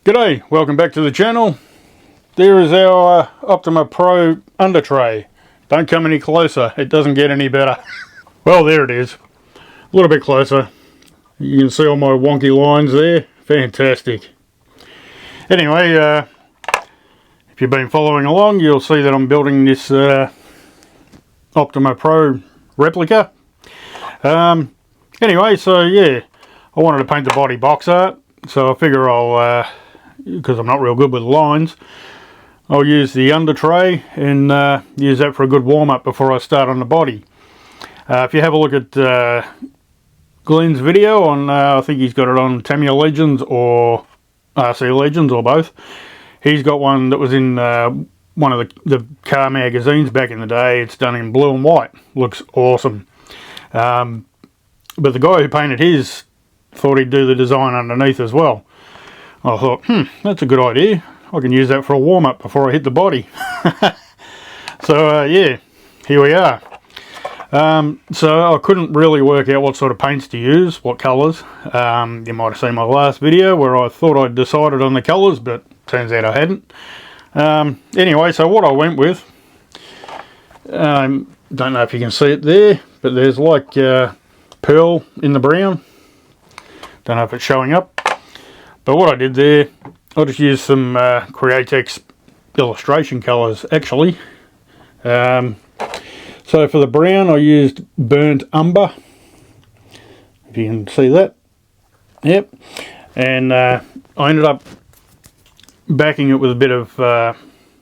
G'day, welcome back to the channel. There is our Optima Pro Undertray. Don't come any closer, it doesn't get any better. Well, there it is. A little bit closer. You can see all my wonky lines there. Fantastic. Anyway, if you've been following along, you'll see that I'm building this Optima Pro Replica. Anyway, so yeah, I wanted to paint the body box art, so I figure I'll because I'm not real good with lines, I'll use the Undertray and use that for a good warm-up before I start on the body. If you have a look at Glenn's video on, I think he's got it on Tamiya Legends or RC Legends or both. He's got one that was in one of the car magazines back in the day. It's done in blue and white. Looks awesome. But the guy who painted his thought he'd do the design underneath as well. I thought, that's a good idea. I can use that for a warm-up before I hit the body. So yeah, here we are. So I couldn't really work out what sort of paints to use, what colours. You might have seen my last video where I thought I'd decided on the colours, but turns out I hadn't. Anyway, so what I went with, don't know if you can see it there, but there's like pearl in the brown. Don't know if it's showing up. But what I did there, I just used some Createx illustration colours actually. So for the brown I used burnt umber, if you can see that. Yep. And I ended up backing it with a bit of,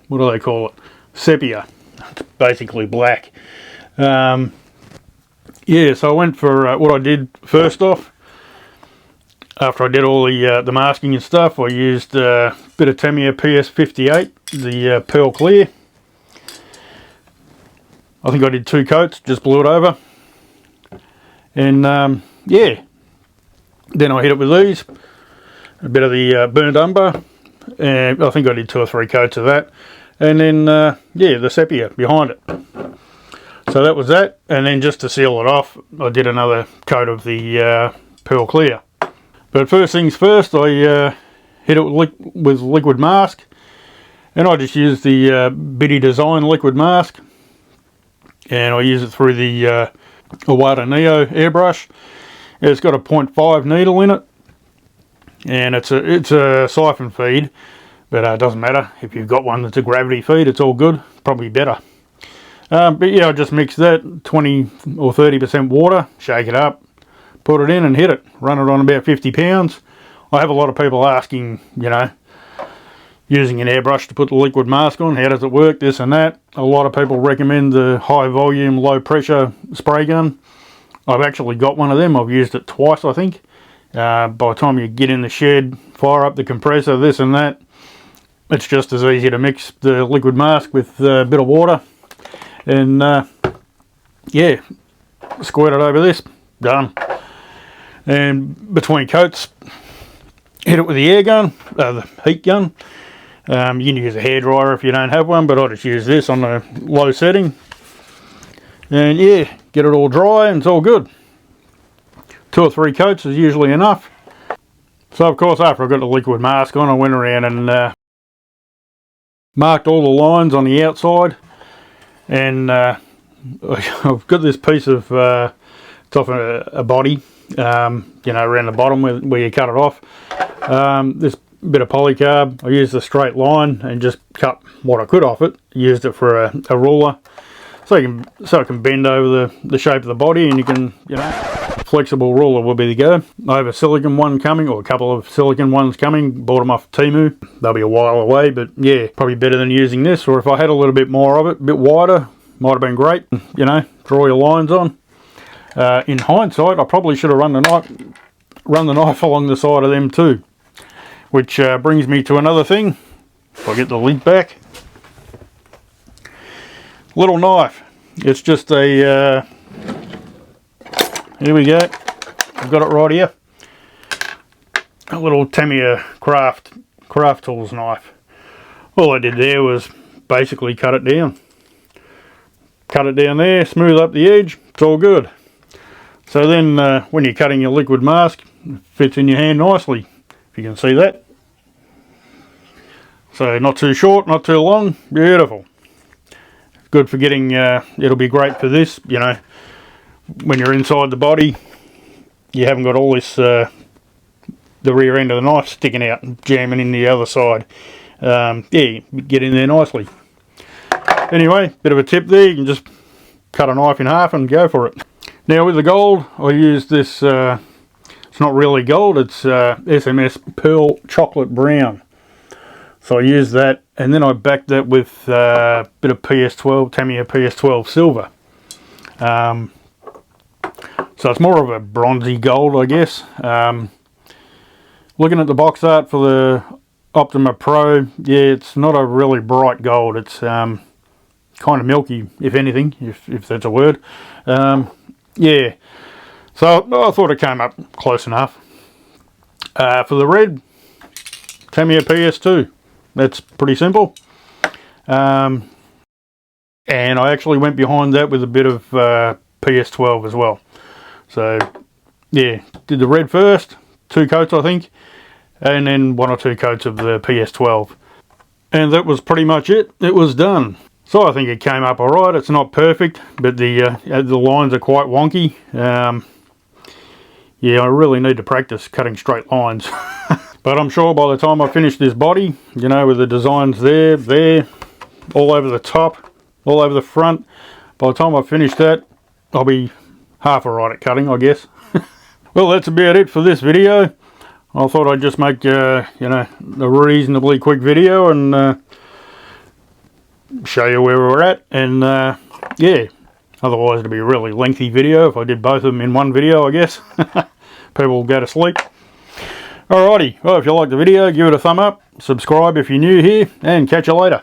what do they call it? Sepia. It's basically black. Yeah, so I went for what I did first off. After I did all the masking and stuff, I used a bit of Tamiya PS58, the pearl clear. I think I did 2 coats, just blew it over. And yeah, then I hit it with these, a bit of the burnt umber, and I think I did 2 or 3 coats of that. And then yeah, the sepia behind it. So that was that, and then just to seal it off, I did another coat of the pearl clear. But first things first, I hit it with liquid mask, and I just used the Biddy Design liquid mask, and I use it through the Iwata Neo airbrush. It's got a 0.5 needle in it, and it's a siphon feed, but it doesn't matter. If you've got one that's a gravity feed, it's all good, probably better. But yeah, I just mix that 20 or 30% water, shake it up, put it in and hit it. Run it on about 50 pounds. I have a lot of people asking, you know, using an airbrush to put the liquid mask on, how does it work, this and that. A lot of people recommend the high volume, low pressure spray gun. I've actually got one of them. I've used it twice, I think. By the time you get in the shed, fire up the compressor, this and that, it's just as easy to mix the liquid mask with a bit of water. And yeah, squirt it over this, done. And between coats, hit it with the air gun, the heat gun. You can use a hairdryer if you don't have one, but I just use this on a low setting. And yeah, get it all dry and it's all good. 2 or 3 coats is usually enough. So of course, after I got the liquid mask on, I went around and marked all the lines on the outside. And I've got this piece of, it's off a body. You know, around the bottom where you cut it off. This bit of polycarb, I used a straight line and just cut what I could off it. Used it for a ruler, so it can bend over the shape of the body, and you can, you know, flexible ruler will be the go. I have a silicon one coming, or a couple of silicon ones coming. Bought them off Temu. They'll be a while away, but yeah, probably better than using this. Or if I had a little bit more of it, a bit wider, might have been great. You know, draw your lines on. In hindsight, I probably should have run the knife along the side of them too. Which brings me to another thing. If I get the lid back. Little knife. It's just a, here we go. I've got it right here. A little Tamiya craft tools knife. All I did there was basically cut it down. Cut it down there, smooth up the edge, it's all good. So then when you're cutting your liquid mask, it fits in your hand nicely, if you can see that. So not too short, not too long, beautiful. Good for getting, it'll be great for this, you know, when you're inside the body, you haven't got all this, the rear end of the knife sticking out and jamming in the other side. Yeah, get in there nicely. Anyway, bit of a tip there, you can just cut a knife in half and go for it. Now with the gold, I use this, it's not really gold, it's SMS Pearl Chocolate Brown. So I use that, and then I backed that with a bit of PS12, Tamiya PS12 Silver. So it's more of a bronzy gold, I guess. Looking at the box art for the Optima Pro, yeah, it's not a really bright gold. It's kind of milky, if anything, if that's a word. Yeah, so I thought it came up close enough. For the red, Tamiya PS2. That's pretty simple. And I actually went behind that with a bit of PS12 as well. So yeah, did the red first, 2 coats I think, and then 1 or 2 coats of the PS12. And that was pretty much it. It was done. So I think it came up alright. It's not perfect, but the lines are quite wonky. Yeah, I really need to practice cutting straight lines. But I'm sure by the time I finish this body, you know, with the designs there, all over the top, all over the front, by the time I finish that, I'll be half alright at cutting, I guess. Well, that's about it for this video. I thought I'd just make, you know, a reasonably quick video and show you where we're at. And yeah, otherwise it'd be a really lengthy video if I did both of them in one video, I guess. People will go to sleep. Alrighty, well, if you liked the video, give it a thumb up, subscribe if you're new here, and catch you later.